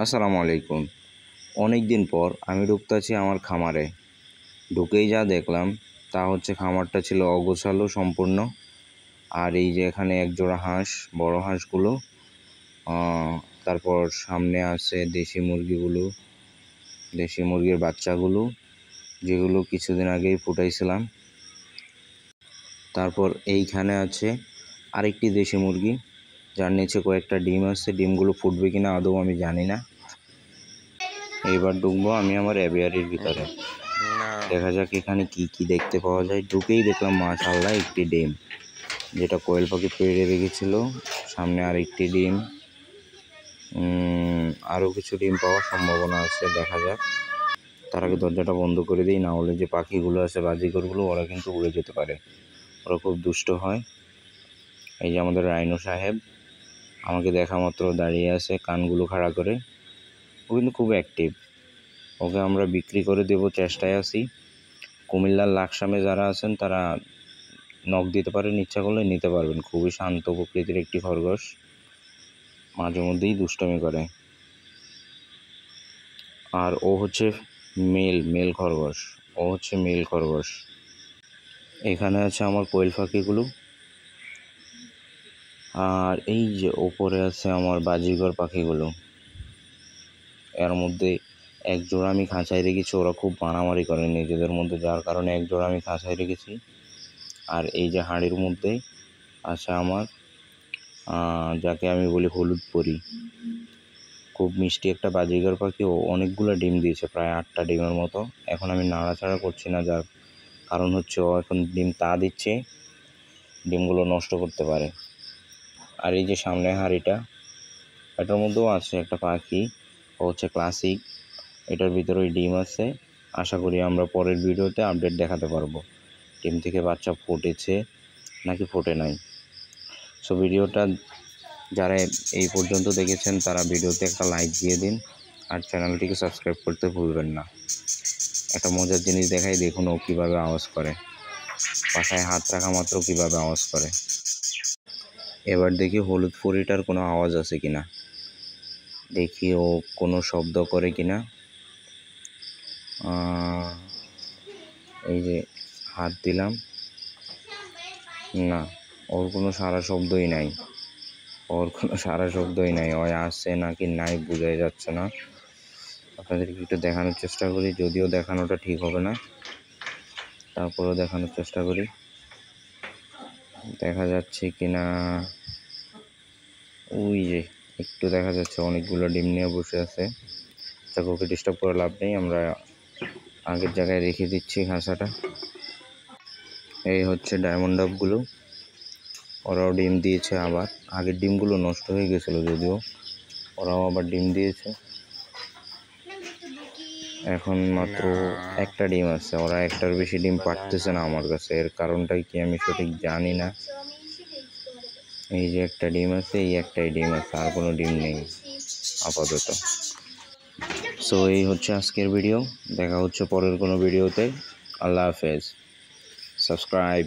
আসসালামু আলাইকুম। অনেক দিন পর আমি ঢুকতেছি আমার খামারে। ঢুকেই যা দেখলাম তা হচ্ছে খামারটা ছিল অগোছালো সম্পূর্ণ। আর এই যে এখানে একজোড়া হাঁস, বড় হাঁসগুলো, তারপর সামনে আছে দেশি মুরগিগুলো, দেশি মুরগির বাচ্চাগুলো যেগুলো কিছুদিন আগেই ফুটাইছিলাম। তারপর এইখানে আছে আরেকটি দেশি মুরগি যার নিচে কয়েকটা ডিম আছে। ডিমগুলো ফুটবে কিনা আদৌ আমি জানি না। এইবার ঢুকবো আমি আমার অ্যাভিয়ারির ভিতরে। দেখা যাক এখানে কি কি দেখতে পাওয়া যায়। ঢুকেই দেখলাম মাশাআল্লাহ একটি ডিম, যেটা কোয়েল পাখি পেড়ে রেখেছিল। সামনে আরেকটি ডিম, আরও কিছু ডিম পাওয়ার সম্ভাবনা আছে, দেখা যাক। তার আগে দরজাটা বন্ধ করে দিই, না হলে যে পাখিগুলো আছে বাজিগরগুলো ওরা কিন্তু উড়ে যেতে পারে, ওরা খুব দুষ্ট হয়। এই যে আমাদের রাইনো সাহেব আমাকে দেখা মাত্র দাঁড়িয়ে আছে কানগুলো খাড়া করে। ও কিন্তু খুব অ্যাক্টিভ, ওকে আমরা বিক্রি করে দেব চেষ্টায় আছি। কুমিল্লার লাকসামে যারা আছেন তারা নখ দিতে পারেন, ইচ্ছা করলে নিতে পারবেন। খুবই শান্ত প্রকৃতির একটি খরগোশ, মাঝে মধ্যেই দুষ্টমি করে। আর ও হচ্ছে মেল খরগোশ, ও হচ্ছে মেল খরগোশ। এখানে আছে আমার কোয়েল পাখিগুলো, আর এই যে ওপরে আছে আমার বাজিগর পাখিগুলো। এর মধ্যে এক জোড়া আমি খাঁচায় রেখেছি, ওরা খুব মারামারি করে নিজেদের মধ্যে, যার কারণে এক জোড়া আমি খাঁচায় রেখেছি। আর এই যে হাঁড়ির মধ্যে আছে আমার যাকে আমি বলি হলুদ পরি, খুব মিষ্টি একটা বাজিগর পাখি। ও অনেকগুলো ডিম দিয়েছে, প্রায় 8টা ডিমের মতো। এখন আমি নাড়াচাড়া করছি না, যার কারণ হচ্ছে ও এখন ডিম তা দিচ্ছে, ডিমগুলো নষ্ট করতে পারে। আর এই যে সামনে হাঁড়িটা, এটার মধ্যেও আছে একটা পাখি, ও হচ্ছে ক্লাসিক। এটার ভিতরে ডিম আছে। আশা করি আমরা পরের ভিডিওতে আপডেট দেখাতে পারবো ডিম থেকে বাচ্চা ফুটেছে নাকি ফোটে নাই। সো ভিডিওটা যারা এই পর্যন্ত দেখেছেন তারা ভিডিওতে একটা লাইক দিয়ে দিন, আর চ্যানেলটিকে সাবস্ক্রাইব করতে ভুলবেন না। একটা মজার জিনিস দেখাই, দেখুন ও কীভাবে আওয়াজ করে, পাশায় হাত রাখা মাত্র কীভাবে আওয়াজ করে। এবার দেখি হলুদ পরিটার কোনো আওয়াজ আছে কিনা, দেখি ও কোনো শব্দ করে কিনা। এই যে হাত দিলাম, না, ওর কোনো সারা শব্দই নাই, ওর কোনো সারা শব্দই নাই। ও আসছে নাকি নাই বোঝাই যাচ্ছে না। আপনাদেরকে একটু দেখানোর চেষ্টা করি, যদিও দেখানোটা ঠিক হবে না, তারপরেও দেখানোর চেষ্টা করি। দেখা যাচ্ছে কিনা, ওই যে একটু দেখা যাচ্ছে, অনেকগুলো ডিম নিয়ে বসে আছে। ওকে ডিস্টার্ব করে লাভ নেই, আমরা আগের জায়গায় রেখে দিচ্ছি খাঁচাটা। এই হচ্ছে ডায়মন্ড ডাবগুলো, ওরাও ডিম দিয়েছে। আবার আগের ডিমগুলো নষ্ট হয়ে গেছিলো, যদিও ওরাও আবার ডিম দিয়েছে। এখন মাত্র একটা ডিম আছে, ওরা একটার বেশি ডিম পারতেছে না আমার কাছে। এর কারণটাই কি আমি সঠিক জানি না। এই যে একটা ডিম আছে, এই একটাই ডিম আছে, আর কোনো ডিম নেই আপাতত। সো এই হচ্ছে আজকের ভিডিও, দেখা হচ্ছে পরের কোনো ভিডিওতে। আল্লাহ হাফেজ, সাবস্ক্রাইব।